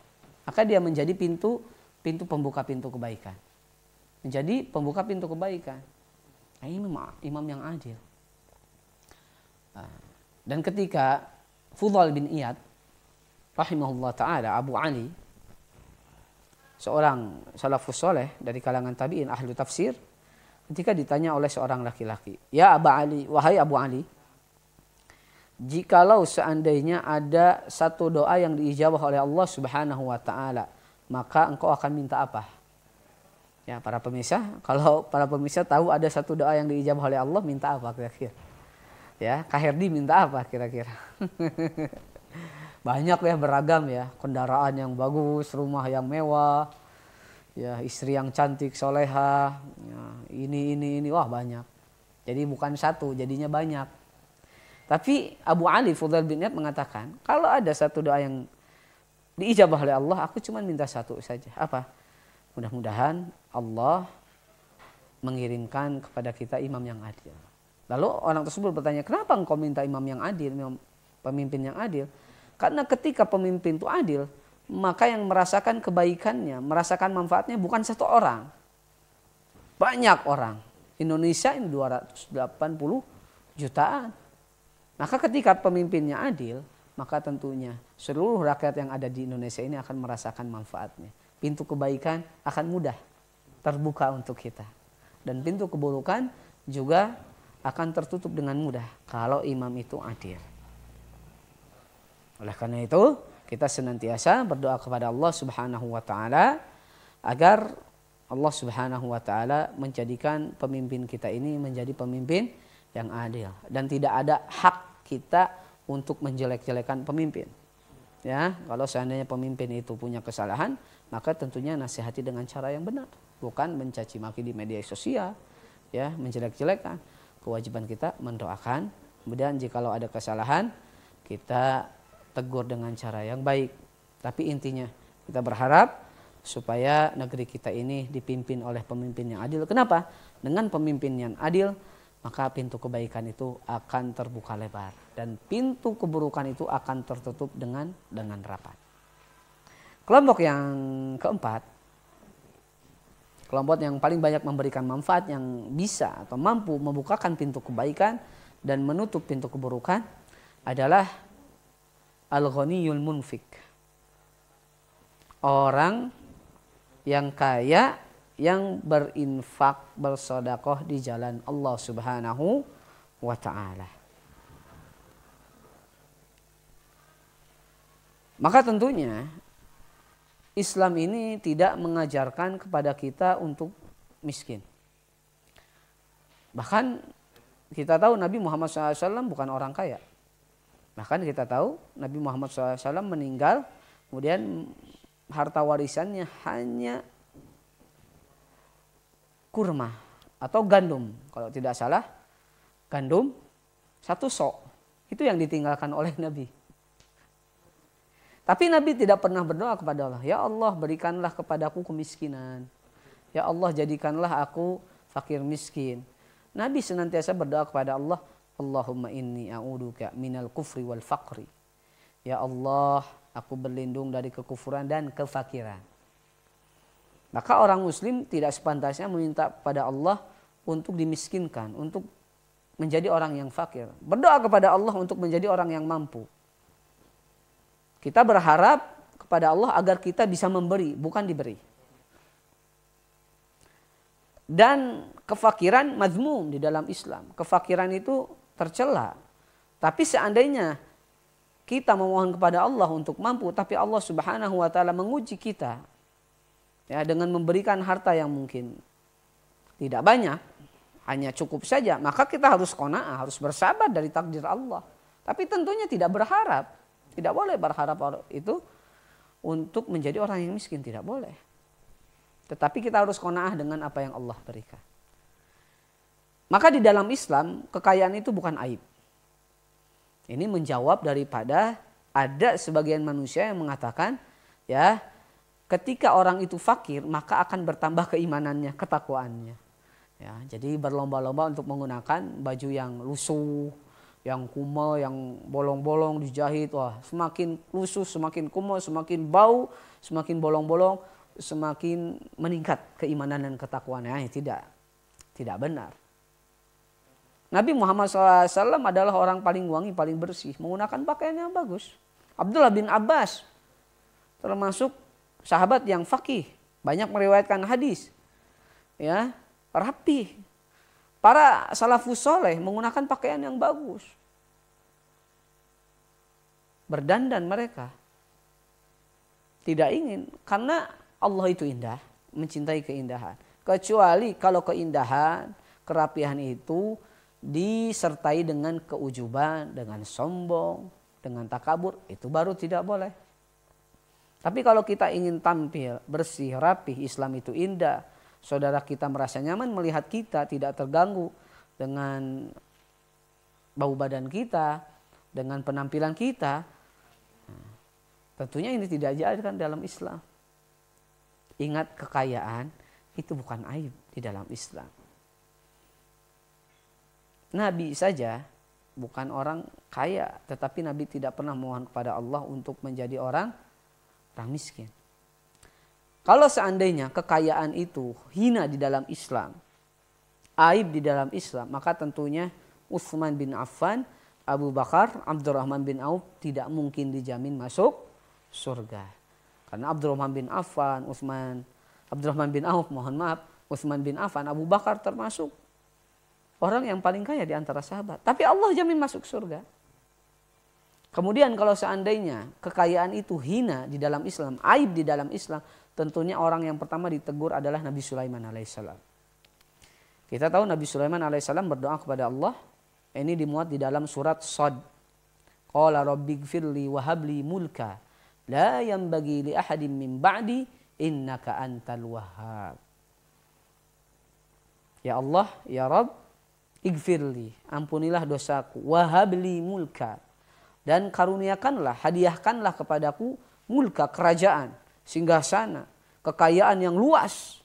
Maka dia menjadi pintu pembuka pintu kebaikan. Menjadi pembuka pintu kebaikan. Nah, ini imam yang adil. Dan ketika Fudhal bin Iyad rahimahullah ta'ala, Abu Ali, seorang salafus soleh dari kalangan tabi'in ahlu tafsir, ketika ditanya oleh seorang laki-laki, ya Abu Ali, wahai Abu Ali, jikalau seandainya ada satu doa yang diijabah oleh Allah Subhanahu wa ta'ala, maka engkau akan minta apa? Ya, para pemirsa, kalau para pemirsa tahu ada satu doa yang diijabah oleh Allah, minta apa kira-kira? Ya, Kak Herdi minta apa kira-kira? Banyak ya, beragam ya, kendaraan yang bagus, rumah yang mewah, ya istri yang cantik, soleha, ya, ini, wah banyak. Jadi bukan satu, jadinya banyak. Tapi Abu Ali Fudhal bin Iyad mengatakan, kalau ada satu doa yang diijabah oleh Allah, aku cuma minta satu saja. Apa? Mudah-mudahan Allah mengirimkan kepada kita imam yang adil. Lalu orang tersebut bertanya, kenapa engkau minta imam yang adil, pemimpin yang adil? Karena ketika pemimpin itu adil, maka yang merasakan kebaikannya, merasakan manfaatnya bukan satu orang. Banyak orang. Indonesia ini 280 jutaan. Maka ketika pemimpinnya adil, maka tentunya seluruh rakyat yang ada di Indonesia ini akan merasakan manfaatnya. Pintu kebaikan akan mudah terbuka untuk kita. Dan pintu keburukan juga akan tertutup dengan mudah kalau imam itu adil. Oleh karena itu, kita senantiasa berdoa kepada Allah Subhanahu wa taala agar Allah Subhanahu wa taala menjadikan pemimpin kita ini menjadi pemimpin yang adil dan tidak ada hak kita untuk menjelek-jelekan pemimpin. Ya, kalau seandainya pemimpin itu punya kesalahan, maka tentunya nasihati dengan cara yang benar, bukan mencaci maki di media sosial, ya, menjelek-jelekan. Kewajiban kita mendoakan, kemudian jikalau ada kesalahan kita tegur dengan cara yang baik. Tapi intinya kita berharap supaya negeri kita ini dipimpin oleh pemimpin yang adil. Kenapa? Dengan pemimpin yang adil, maka pintu kebaikan itu akan terbuka lebar dan pintu keburukan itu akan tertutup dengan rapat. Kelompok yang keempat, kelompok yang paling banyak memberikan manfaat, yang bisa atau mampu membukakan pintu kebaikan dan menutup pintu keburukan adalah al-ghaniyul munfik. Orang yang kaya yang berinfak, bersedekah di jalan Allah Subhanahu wa taala. Maka tentunya Islam ini tidak mengajarkan kepada kita untuk miskin. Bahkan kita tahu Nabi Muhammad SAW bukan orang kaya. Bahkan kita tahu Nabi Muhammad SAW meninggal, kemudian harta warisannya hanya kurma atau gandum. Kalau tidak salah, gandum 1 sok. Itu yang ditinggalkan oleh Nabi. Tapi Nabi tidak pernah berdoa kepada Allah, ya Allah berikanlah kepadaku kemiskinan. Ya Allah jadikanlah aku fakir miskin. Nabi senantiasa berdoa kepada Allah, Allahumma inni a'uduka minal kufri wal faqri. Ya Allah, aku berlindung dari kekufuran dan kefakiran. Maka orang muslim tidak sepantasnya meminta pada Allah untuk dimiskinkan, untuk menjadi orang yang fakir. Berdoa kepada Allah untuk menjadi orang yang mampu. Kita berharap kepada Allah agar kita bisa memberi, bukan diberi. Dan kefakiran mazmum di dalam Islam. Kefakiran itu tercela. Tapi seandainya kita memohon kepada Allah untuk mampu, tapi Allah Subhanahu wa taala menguji kita ya dengan memberikan harta yang mungkin tidak banyak, hanya cukup saja, maka kita harus qanaah, harus bersabar dari takdir Allah. Tapi tentunya tidak berharap. Tidak boleh berharap itu untuk menjadi orang yang miskin, tidak boleh. Tetapi kita harus qanaah dengan apa yang Allah berikan. Maka di dalam Islam kekayaan itu bukan aib. Ini menjawab daripada ada sebagian manusia yang mengatakan ya ketika orang itu fakir maka akan bertambah keimanannya, ketakwaannya. Ya, jadi berlomba-lomba untuk menggunakan baju yang lusuh, yang kumal, yang bolong-bolong dijahit. Wah, semakin lusuh, semakin kumal, semakin bau, semakin bolong-bolong, semakin meningkat keimanan dan ketakwaannya. Tidak benar. Nabi Muhammad SAW adalah orang paling wangi, paling bersih, menggunakan pakaian yang bagus. Abdullah bin Abbas termasuk sahabat yang faqih, banyak meriwayatkan hadis. Ya, rapi. Para salafus soleh menggunakan pakaian yang bagus. Berdandan mereka. Tidak ingin. Karena Allah itu indah. Mencintai keindahan. Kecuali kalau keindahan, kerapihan itu disertai dengan keujuban, dengan sombong, dengan takabur. Itu baru tidak boleh. Tapi kalau kita ingin tampil bersih, rapih, Islam itu indah. Saudara kita merasa nyaman melihat kita, tidak terganggu dengan bau badan kita, dengan penampilan kita. Tentunya ini tidak diajarkan dalam Islam. Ingat, kekayaan itu bukan aib di dalam Islam. Nabi saja bukan orang kaya, tetapi Nabi tidak pernah mohon kepada Allah untuk menjadi orang miskin. Kalau seandainya kekayaan itu hina di dalam Islam, aib di dalam Islam, maka tentunya Utsman bin Affan, Abu Bakar, Abdurrahman bin Auf tidak mungkin dijamin masuk surga. Karena Abdurrahman bin Affan, Abdurrahman bin Auf, Utsman bin Affan, Abu Bakar termasuk orang yang paling kaya di antara sahabat. Tapi Allah jamin masuk surga. Kemudian kalau seandainya kekayaan itu hina di dalam Islam, aib di dalam Islam, tentunya orang yang pertama ditegur adalah Nabi Sulaiman alaihissalam. Kita tahu Nabi Sulaiman alaihissalam berdoa kepada Allah. Ini dimuat di dalam surat Shad. Qala rabbighfirli wa habli mulka la yanbaghi li ahadin min ba'di innaka antal wahhab. Ya Allah, ya Rabb, ighfirli, ampunilah dosaku, wa habli mulka, dan karuniakanlah, hadiahkanlah kepadaku mulka, kerajaan, singgasana, kekayaan yang luas.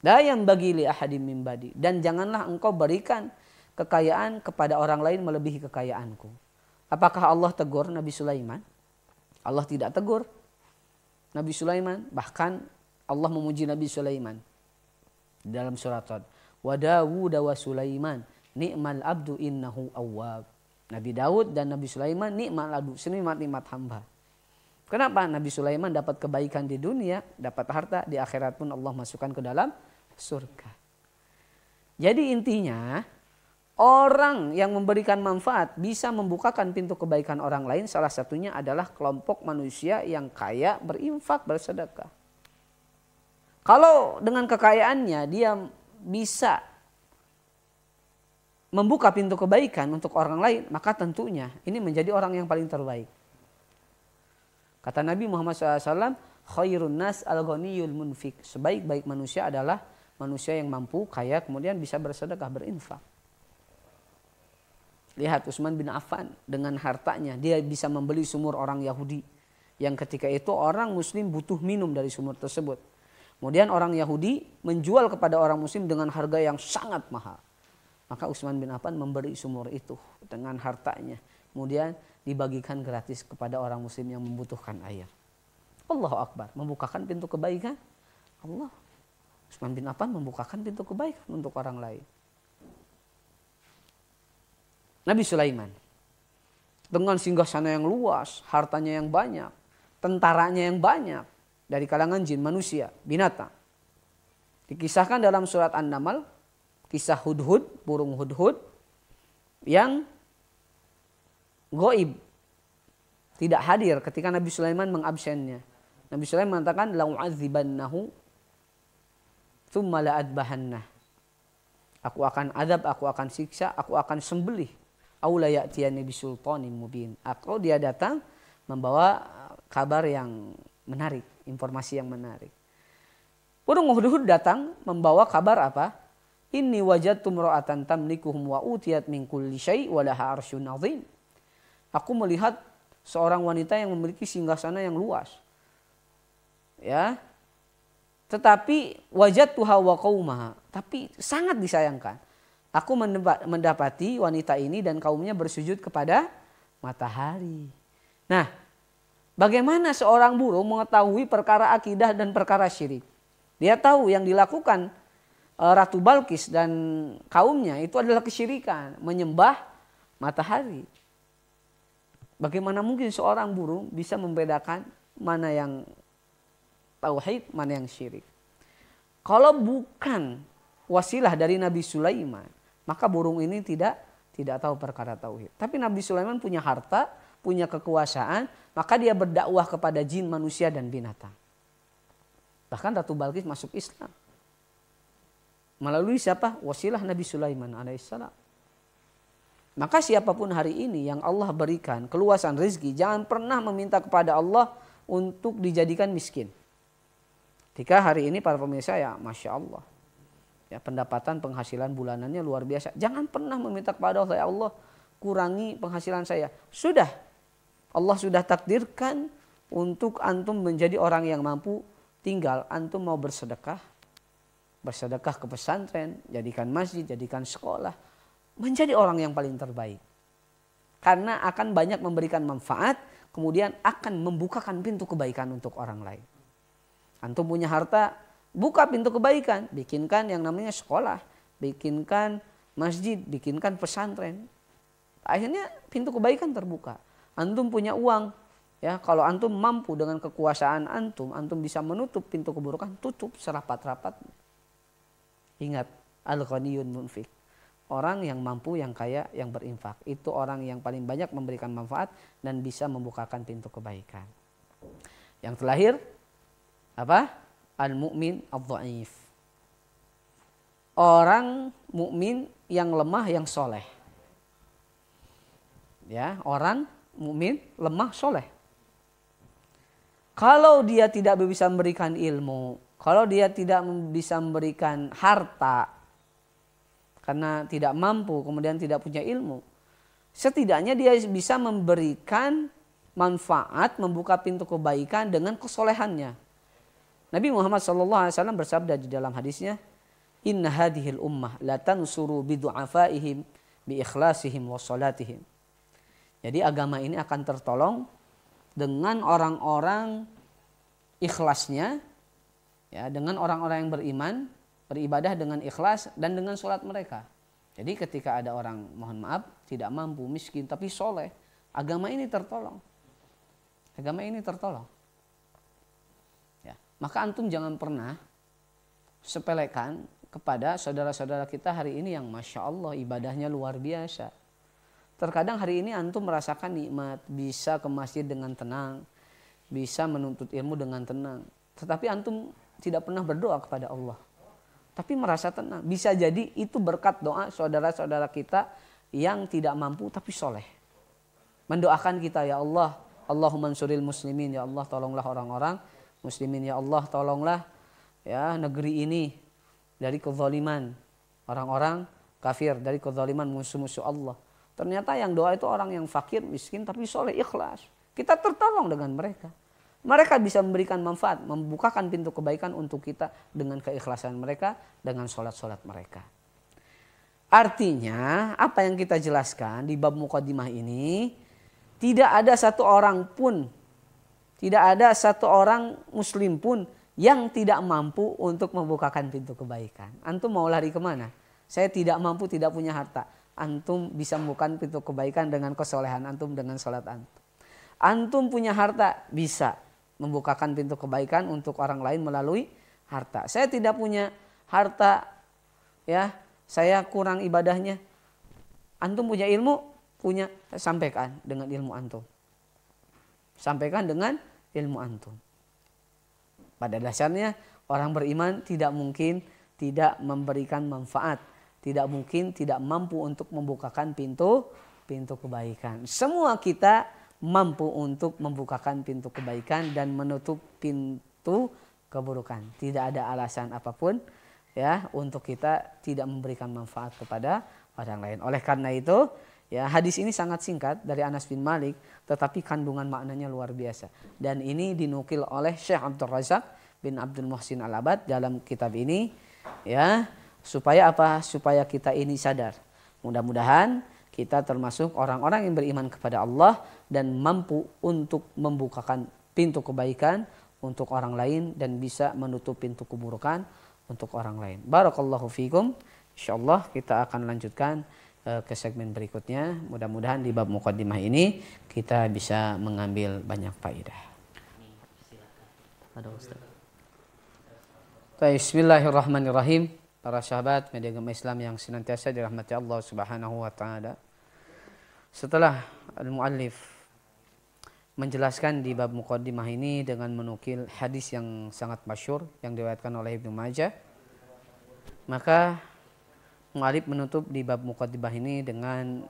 La yang bagi li ahadim min badi, dan janganlah engkau berikan kekayaan kepada orang lain melebihi kekayaanku. Apakah Allah tegur Nabi Sulaiman? Allah tidak tegur Nabi Sulaiman. Bahkan Allah memuji Nabi Sulaiman dalam surat Shad. Wa Dawud wa Sulaiman ni'mal abdu innahu awwab. Nabi Daud dan Nabi Sulaiman ni'mal abdu, senikmat-nikmat hamba. Kenapa? Nabi Sulaiman dapat kebaikan di dunia, dapat harta, di akhirat pun Allah masukkan ke dalam surga. Jadi intinya, orang yang memberikan manfaat bisa membukakan pintu kebaikan orang lain. Salah satunya adalah kelompok manusia yang kaya, berinfak, bersedekah. Kalau dengan kekayaannya dia bisa membuka pintu kebaikan untuk orang lain, maka tentunya ini menjadi orang yang paling terbaik. Kata Nabi Muhammad SAW, khairun nas al-ghaniyul munfik. Sebaik-baik manusia adalah manusia yang mampu, kaya, kemudian bisa bersedekah, berinfak. Lihat Utsman bin Affan dengan hartanya, dia bisa membeli sumur orang Yahudi. Yang ketika itu orang muslim butuh minum dari sumur tersebut. Kemudian orang Yahudi menjual kepada orang muslim dengan harga yang sangat mahal. Maka Utsman bin Affan memberi sumur itu dengan hartanya. Kemudian dibagikan gratis kepada orang muslim yang membutuhkan air. Allahu Akbar, membukakan pintu kebaikan. Allah, Utsman bin Affan membukakan pintu kebaikan untuk orang lain. Nabi Sulaiman dengan singgasana yang luas, hartanya yang banyak, tentaranya yang banyak dari kalangan jin, manusia, binatang. Dikisahkan dalam surat An-Naml, kisah Hudhud, burung Hudhud yang goib, tidak hadir ketika Nabi Sulaiman mengabsennya. Nabi Sulaiman mengatakan lau'adzibannahu tsumma la'adbahannah. Aku akan azab, aku akan siksa, aku akan sembelih. Aula ya'tiyani bisultanin mubin. Atau dia datang membawa kabar yang menarik, informasi yang menarik. Burung Hudhud datang membawa kabar apa? Inni wajadtu imra'atan tamlikuhum wa utiyat min kulli syai' wa laha 'arsyun 'azim. Aku melihat seorang wanita yang memiliki singgasana yang luas. Ya. Tetapi wajadtuha wa qaumaha, tapi sangat disayangkan. Aku mendapati wanita ini dan kaumnya bersujud kepada matahari. Nah, bagaimana seorang buruh mengetahui perkara akidah dan perkara syirik? Dia tahu yang dilakukan Ratu Balkis dan kaumnya itu adalah kesyirikan, menyembah matahari. Bagaimana mungkin seorang buruh bisa membedakan mana yang tauhid, mana yang syirik? Kalau bukan wasilah dari Nabi Sulaiman, maka burung ini tidak tahu perkara tauhid. Tapi Nabi Sulaiman punya harta, punya kekuasaan, maka dia berdakwah kepada jin, manusia dan binatang. Bahkan Ratu Balkis masuk Islam. Melalui siapa? Wasilah Nabi Sulaiman alaihissalam. Maka siapapun hari ini yang Allah berikan keluasan rezeki, jangan pernah meminta kepada Allah untuk dijadikan miskin. Ketika hari ini para pemirsa ya Masya Allah. Ya, pendapatan penghasilan bulanannya luar biasa. Jangan pernah meminta kepada Allah, ya Allah kurangi penghasilan saya. Sudah. Allah sudah takdirkan untuk antum menjadi orang yang mampu. Tinggal antum mau bersedekah. Bersedekah ke pesantren, jadikan masjid, jadikan sekolah. Menjadi orang yang paling terbaik. Karena akan banyak memberikan manfaat, kemudian akan membukakan pintu kebaikan untuk orang lain. Antum punya harta, buka pintu kebaikan, bikinkan yang namanya sekolah, bikinkan masjid, bikinkan pesantren. Akhirnya pintu kebaikan terbuka. Antum punya uang, ya kalau antum mampu dengan kekuasaan antum bisa menutup pintu keburukan, tutup serapat-rapatnya. Ingat, al-ghaniyun munfik. Orang yang mampu, yang kaya, yang berinfak. Itu orang yang paling banyak memberikan manfaat dan bisa membukakan pintu kebaikan. Yang terakhir, apa? Al-mu'min ad-dha'if. Orang mukmin yang lemah, yang soleh. Ya, orang mukmin lemah, soleh. Kalau dia tidak bisa memberikan ilmu, kalau dia tidak bisa memberikan harta, karena tidak mampu, kemudian tidak punya ilmu, setidaknya dia bisa memberikan manfaat, membuka pintu kebaikan dengan kesolehannya. Nabi Muhammad SAW bersabda di dalam hadisnya, Inna hadhil ummah la tansuru bidu'afaihim bi ikhlasihim wa salatihim. Jadi agama ini akan tertolong dengan orang-orang ikhlasnya, ya, dengan orang-orang yang beriman, beribadah dengan ikhlas dan dengan sholat mereka. Jadi ketika ada orang, mohon maaf, tidak mampu, miskin, tapi soleh, agama ini tertolong. Agama ini tertolong. Ya, maka antum jangan pernah sepelekan kepada saudara-saudara kita hari ini yang Masya Allah ibadahnya luar biasa. Terkadang hari ini antum merasakan nikmat, bisa ke masjid dengan tenang, bisa menuntut ilmu dengan tenang. Tetapi antum tidak pernah berdoa kepada Allah. Tapi merasa tenang. Bisa jadi itu berkat doa saudara-saudara kita yang tidak mampu tapi soleh. Mendoakan kita, ya Allah, Allahumma ansuril muslimin, ya Allah tolonglah orang-orang muslimin, ya Allah tolonglah ya negeri ini dari kezaliman orang-orang kafir, dari kezaliman musuh-musuh Allah. Ternyata yang doa itu orang yang fakir, miskin tapi soleh, ikhlas. Kita tertolong dengan mereka. Mereka bisa memberikan manfaat, membukakan pintu kebaikan untuk kita dengan keikhlasan mereka, dengan sholat-sholat mereka. Artinya, apa yang kita jelaskan di bab muqaddimah ini, tidak ada satu orang pun, tidak ada satu orang muslim pun yang tidak mampu untuk membukakan pintu kebaikan. Antum mau lari kemana? Saya tidak mampu, tidak punya harta. Antum bisa membukakan pintu kebaikan dengan kesolehan antum, dengan sholat antum. Antum punya harta, bisa membukakan pintu kebaikan untuk orang lain melalui harta. Saya tidak punya harta, ya, saya kurang ibadahnya. Antum punya ilmu, punya, sampaikan dengan ilmu antum. Sampaikan dengan ilmu antum. Pada dasarnya orang beriman tidak mungkin tidak memberikan manfaat, tidak mungkin tidak mampu untuk membukakan pintu kebaikan. Semua kita mampu untuk membukakan pintu kebaikan dan menutup pintu keburukan. Tidak ada alasan apapun, ya, untuk kita tidak memberikan manfaat kepada orang lain. Oleh karena itu, ya, hadis ini sangat singkat dari Anas bin Malik, tetapi kandungan maknanya luar biasa. Dan ini dinukil oleh Syekh Abdul Razak bin Abdul Muhsin Al-Abbad dalam kitab ini, ya, supaya apa? Supaya kita ini sadar. Mudah-mudahan kita termasuk orang-orang yang beriman kepada Allah dan mampu untuk membukakan pintu kebaikan untuk orang lain dan bisa menutup pintu keburukan untuk orang lain. Barakallahu fikum. Insyaallah kita akan lanjutkan ke segmen berikutnya. Mudah-mudahan di bab muqaddimah ini kita bisa mengambil banyak faedah. Bismillahirrahmanirrahim. Para sahabat media agama Islam yang senantiasa dirahmati Allah Subhanahu wa taala. Setelah al-muallif menjelaskan di bab muqaddimah ini dengan menukil hadis yang sangat masyhur yang diriwayatkan oleh Ibnu Majah, maka muallif menutup di bab muqaddimah ini dengan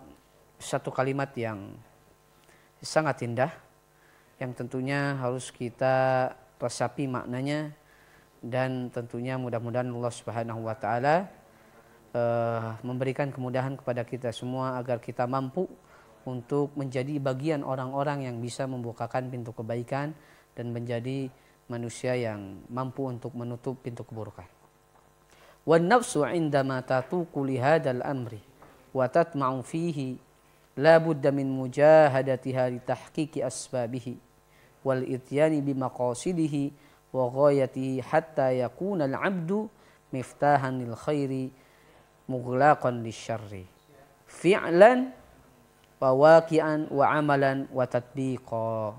satu kalimat yang sangat indah yang tentunya harus kita resapi maknanya, dan tentunya mudah-mudahan Allah Subhanahu wa taala memberikan kemudahan kepada kita semua agar kita mampu untuk menjadi bagian orang-orang yang bisa membukakan pintu kebaikan dan menjadi manusia yang mampu untuk menutup pintu keburukan. Wan nafsu 'indama tatuqu li hadzal amri wa tatma'u fihi la budda min mujahadatiha li tahqiqi asbabihi wal ityani bi maqasidihi wa ghayatihi hatta yakuna al-'abdu miftahan lil khairi mughlaqan lisyarri fi'lan wa waqi'an wa amalan wa tatbiqa.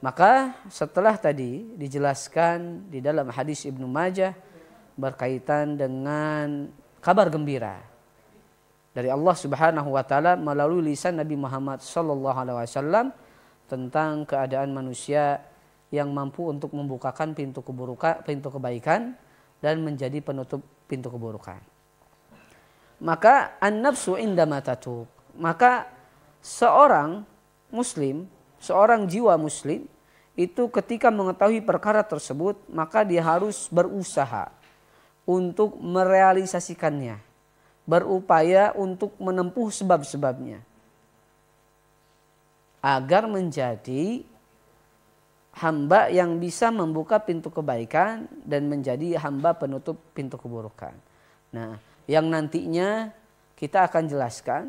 Maka setelah tadi dijelaskan di dalam hadis Ibnu Majah berkaitan dengan kabar gembira dari Allah Subhanahu wa taala melalui lisan Nabi Muhammad sallallahu alaihi wasallam tentang keadaan manusia yang mampu untuk membukakan pintu kebaikan dan menjadi penutup pintu keburukan. Maka an-nafsu indama tatuq, maka seorang muslim, seorang jiwa muslim itu ketika mengetahui perkara tersebut, maka dia harus berusaha untuk merealisasikannya, berupaya untuk menempuh sebab-sebabnya agar menjadi hamba yang bisa membuka pintu kebaikan dan menjadi hamba penutup pintu keburukan. Nah, yang nantinya kita akan jelaskan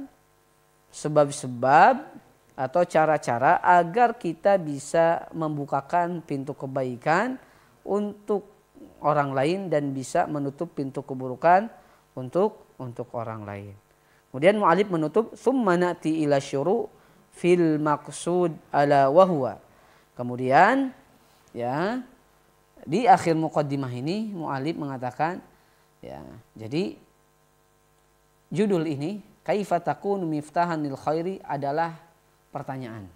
sebab-sebab atau cara-cara agar kita bisa membukakan pintu kebaikan untuk orang lain dan bisa menutup pintu keburukan untuk orang lain. Kemudian mu'allif menutup tsumma na'ti ila syuru' fil maqsud ala wahwa. Kemudian ya di akhir muqaddimah ini mu'allif mengatakan ya, jadi judul ini kaifa takunu miftahan lil khairi adalah pertanyaan.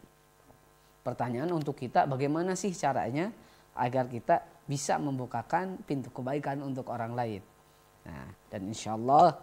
Pertanyaan untuk kita, bagaimana sih caranya agar kita bisa membukakan pintu kebaikan untuk orang lain. Nah, dan insyaallah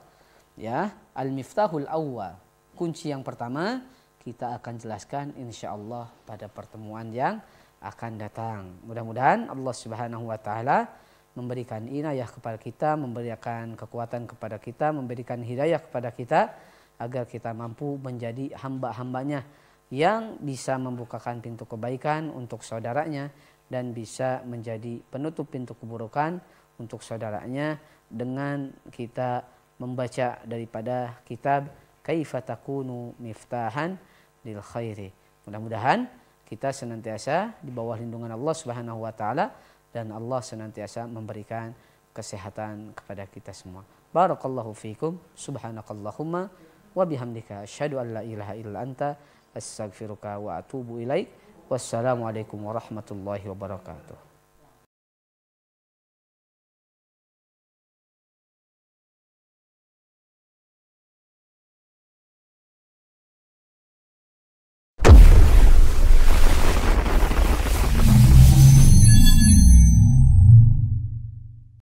ya al-miftahul awwal, kunci yang pertama kita akan jelaskan insyaallah pada pertemuan yang akan datang. Mudah-mudahan Allah Subhanahu wa taala memberikan inayah kepada kita, memberikan kekuatan kepada kita, memberikan hidayah kepada kita agar kita mampu menjadi hamba-hambanya yang bisa membukakan pintu kebaikan untuk saudaranya dan bisa menjadi penutup pintu keburukan untuk saudaranya dengan kita membaca daripada kitab Kaifa Takunu Miftahan lil Khairi. Mudah-mudahan kita senantiasa di bawah lindungan Allah Subhanahu wa taala dan Allah senantiasa memberikan kesehatan kepada kita semua. Barakallahu fiikum, subhanakallahumma wa bihamdika asyhadu an la ilaha illa anta astaghfiruka wa atubu ilaik. Wassalamualaikum warahmatullahi wabarakatuh.